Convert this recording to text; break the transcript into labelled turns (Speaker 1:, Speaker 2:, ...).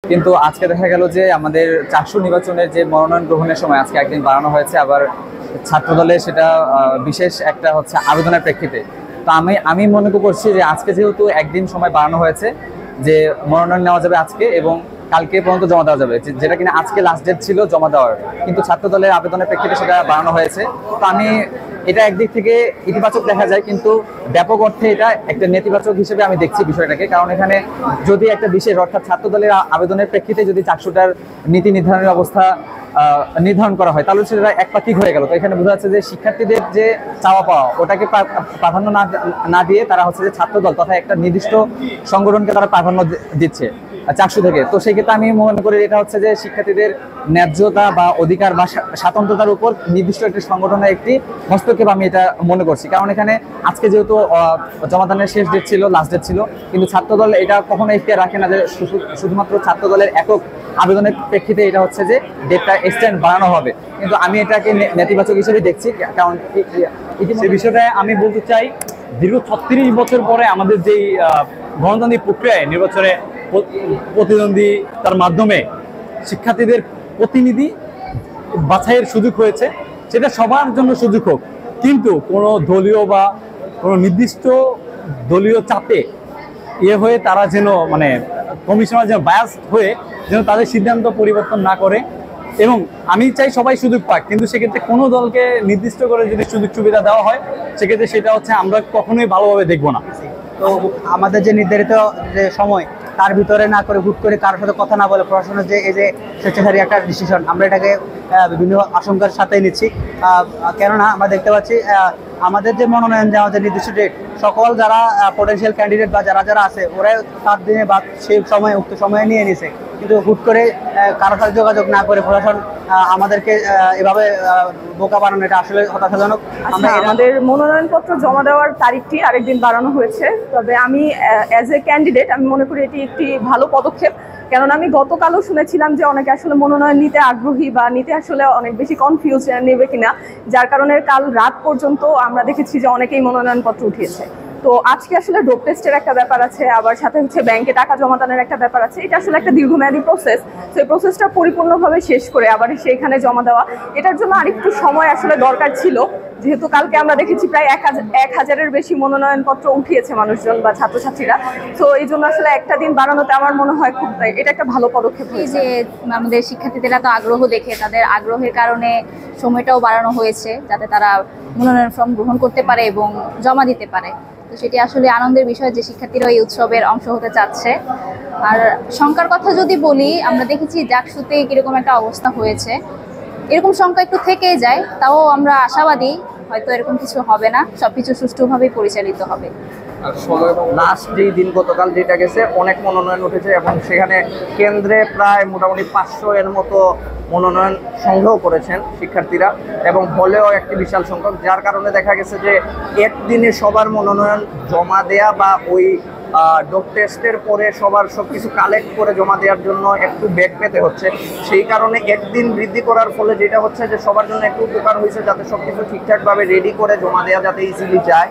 Speaker 1: কিন্তু আজকে দেখা গেল যে আমাদের চাকসু নির্বাচনের যে মনোনয়ন গ্রহণের সময় আজকে একদিন বাড়ানো হয়েছে, আবার ছাত্রদলে সেটা বিশেষ একটা হচ্ছে আবেদনের প্রেক্ষিতে। তো আমি মনে করছি যে আজকে যেহেতু একদিন সময় বাড়ানো হয়েছে, যে মনোনয়ন নেওয়া যাবে আজকে এবং কালকে পর্যন্ত জমা দেওয়া যাবে, যেটা কিনা আজকে লাস্ট ডেট ছিল জমা দেওয়ার, কিন্তু ছাত্রদলের আবেদনের প্রেক্ষিতে সেটা বাড়ানো হয়েছে। তো আমি এটা একদিক থেকে ইতিবাচক দেখা যায়, কিন্তু ব্যাপক অর্থে এটা একটা নেতিবাচক হিসেবে আমি দেখছি বিষয়টাকে। কারণ এখানে যদি একটা বিশেষ অর্থাৎ ছাত্রদলের আবেদনের প্রেক্ষিতে যদি চাকসুটার নীতি নির্ধারণের অবস্থা নির্ধারণ করা হয়, তাহলে সেটা একপাক্ষিক হয়ে গেল। তো এখানে বোঝা যাচ্ছে যে শিক্ষার্থীদের যে চাওয়া পাওয়া ওটাকে প্রাধান্য না দিয়ে তারা হচ্ছে যে ছাত্রদল তথা একটা নির্দিষ্ট সংগঠনকে তারা প্রাধান্য দিচ্ছে চাকসু থেকে। তো সেই ক্ষেত্রে আমি মনে করি এটা হচ্ছে যে শিক্ষার্থীদের ন্যায্যতা বা অধিকার বা স্বাতন্ত্রতার উপর নির্দিষ্ট একটি সংগঠনের একটি হস্তক্ষেপ আমি এটা মনে করছি। কারণ এখানে আজকে যেহেতু জমাদানের শেষ ডেট ছিল, লাস্ট ডেট ছিল, কিন্তু ছাত্রদল এটা কখনো এখতিয়ার রাখে না যে শুধুমাত্র ছাত্রদলের একক আবেদনের প্রেক্ষিতে এটা হচ্ছে যে ডেটটা এক্সটেন্ড বাড়ানো হবে। কিন্তু আমি এটাকে নেতিবাচক হিসেবে দেখছি। কারণ
Speaker 2: সেই বিষয়টা আমি বলতে চাই, দীর্ঘ 36 বছর পরে আমাদের যেই গণতান্ত্রিক প্রক্রিয়ায় নির্বাচনে প্রতিদ্বন্দ্বিতার মাধ্যমে শিক্ষার্থীদের প্রতিনিধি বাছাইয়ের সুযোগ হয়েছে, সেটা সবার জন্য সুযোগ হোক, কিন্তু কোনো দলীয় বা কোনো নির্দিষ্ট দলীয় চাপে হয়ে তারা যেন কমিশনার যেন বায়াস হয়ে যেন তাদের সিদ্ধান্ত পরিবর্তন না করে। এবং আমি চাই সবাই সুযোগ পাক, কিন্তু সেক্ষেত্রে কোনো দলকে নির্দিষ্ট করে যদি সুযোগ সুবিধা দেওয়া হয়, সেক্ষেত্রে সেটা হচ্ছে আমরা কখনোই ভালোভাবে দেখবো না।
Speaker 3: তো আমাদের যে নির্ধারিত যে সময় তার ভিতরে না করে হুট করে কারোর সাথে কথা না বলে প্রশাসনের যে এই যে স্বেচ্ছাচারী একটা ডিসিশন, আমরা এটাকে বিভিন্ন আশঙ্কার সাথে নিচ্ছি। কেননা আমরা দেখতে পাচ্ছি আমাদের যে মনোনয়ন দেওয়া যে নির্দিষ্ট ডেট, সকল যারা পটেনশিয়াল ক্যান্ডিডেট বা যারা আছে ওরাই 7 দিনে বা সেই সময় উক্ত সময়ে নিয়ে নিছে, কিন্তু হুট করে কারোর সাথে যোগাযোগ না করে প্রশাসন আমাদেরকে এভাবে বোকা বানানো, এটা আসলে হতাশাজনক।
Speaker 4: আমাদের মনোনয়নপত্র জমা দেওয়ার তারিখটি আরেকদিন বাড়ানো হয়েছে, তবে আমি অ্যাজ এ ক্যান্ডিডেট আমি মনে করি এটি একটি ভালো পদক্ষেপ। কেননা আমি গতকালও শুনেছিলাম যে অনেকে আসলে মনোনয়ন নিতে আগ্রহী বা নিতে আসলে অনেক বেশি কনফিউজ নেবে কিনা, যার কারণে কাল রাত পর্যন্ত আমরা দেখেছি যে অনেকেই মনোনয়নপত্র উঠিয়েছে। তো আজকে আসলে ডোপ টেস্টের একটা ব্যাপার আছে, আবার সাথে হচ্ছে ব্যাংকে টাকা জমা দানের একটা ব্যাপার আছে। এটা আসলে একটা দীর্ঘমেয়াদী প্রসেস। তো এই প্রসেসটা পরিপূর্ণভাবে শেষ করে আবার সেখানে জমা দেওয়া, এটার জন্য আরেকটু সময় আসলে দরকার ছিল। যেহেতু কালকে আমরা দেখেছি প্রায় 1000-এর বেশি মনোনয়নপত্র উঠিয়েছে মানুষজন বা ছাত্রছাত্রীরা, তো এই জন্য আসলে একটা দিন বাড়ানোতে আমার মনে হয় খুব এটা একটা ভালো পদক্ষেপ।
Speaker 5: যে আমাদের শিক্ষার্থীদের এত আগ্রহ দেখে তাদের আগ্রহের কারণে সময়টাও বাড়ানো হয়েছে, যাতে তারা মনোনয়ন ফর্ম গ্রহণ করতে পারে এবং জমা দিতে পারে। তো সেটি আসলে আনন্দের বিষয় যে শিক্ষার্থীরা এই উৎসবের অংশ হতে চাচ্ছে। আর শঙ্কার কথা যদি বলি, আমরা দেখেছি জাকসুতে কিরকম একটা অবস্থা হয়েছে, এরকম শঙ্কা একটু থেকেই যায়। তাও আমরা আশাবাদী হয়তো এরকম কিছু হবে না, সবকিছু সুষ্ঠুভাবেই পরিচালিত হবে।
Speaker 6: আর লাস্ট যেই দিন গতকাল যেটা গেছে, অনেক মনোনয়ন উঠেছে এবং সেখানে কেন্দ্রে প্রায় মোটামুটি 500 এর মতো মনোনয়ন সংগ্রহ করেছেন শিক্ষার্থীরা, এবং হলেও একটি বিশাল সংখ্যক, যার কারণে দেখা গেছে যে একদিনে সবার মনোনয়ন জমা দেয়া বা ওই ডোপ টেস্টের পরে সবার সবকিছু কালেক্ট করে জমা দেওয়ার জন্য একটু বেগ পেতে হচ্ছে। সেই কারণে একদিন বৃদ্ধি করার ফলে যেটা হচ্ছে যে সবার জন্য একটু উপকার হয়েছে, যাতে সবকিছু ঠিকঠাকভাবে রেডি করে জমা দেওয়া যাতে ইজিলি যায়।